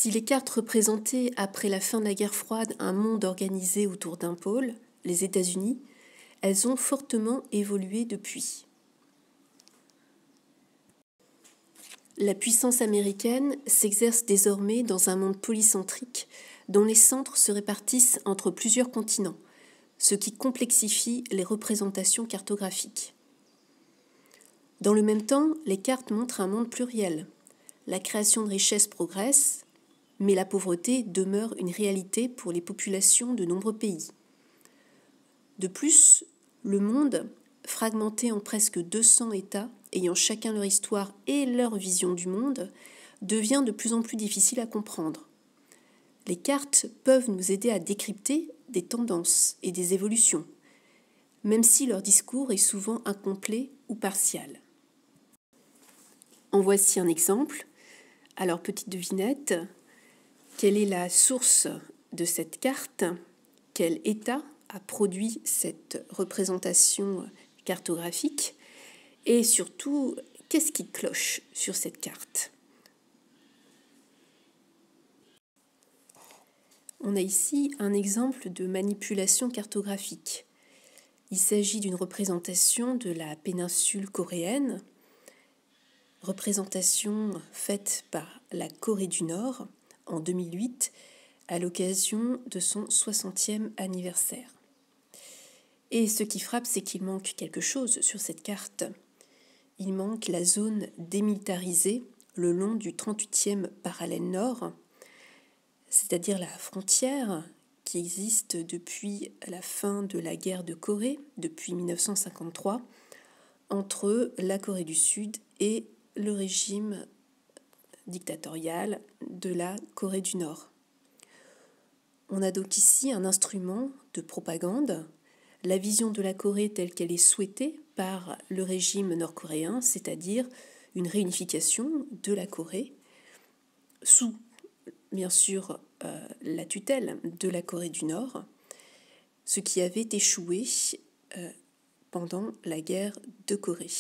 Si les cartes représentaient après la fin de la guerre froide un monde organisé autour d'un pôle, les États-Unis, elles ont fortement évolué depuis. La puissance américaine s'exerce désormais dans un monde polycentrique dont les centres se répartissent entre plusieurs continents, ce qui complexifie les représentations cartographiques. Dans le même temps, les cartes montrent un monde pluriel. La création de richesses progresse, mais la pauvreté demeure une réalité pour les populations de nombreux pays. De plus, le monde, fragmenté en presque 200 États, ayant chacun leur histoire et leur vision du monde, devient de plus en plus difficile à comprendre. Les cartes peuvent nous aider à décrypter des tendances et des évolutions, même si leur discours est souvent incomplet ou partial. En voici un exemple. Alors, petite devinette, quelle est la source de cette carte? Quel État a produit cette représentation cartographique? Et surtout, qu'est-ce qui cloche sur cette carte? On a ici un exemple de manipulation cartographique. Il s'agit d'une représentation de la péninsule coréenne, représentation faite par la Corée du Nord en 2008 à l'occasion de son 60e anniversaire. Et ce qui frappe, c'est qu'il manque quelque chose sur cette carte. Il manque la zone démilitarisée le long du 38e parallèle nord, c'est-à-dire la frontière qui existe depuis la fin de la guerre de Corée, depuis 1953, entre la Corée du Sud et le régime dictatorial de la Corée du Nord. On a donc ici un instrument de propagande, la vision de la Corée telle qu'elle est souhaitée par le régime nord-coréen, c'est-à-dire une réunification de la Corée sous, bien sûr, la tutelle de la Corée du Nord, ce qui avait échoué pendant la guerre de Corée.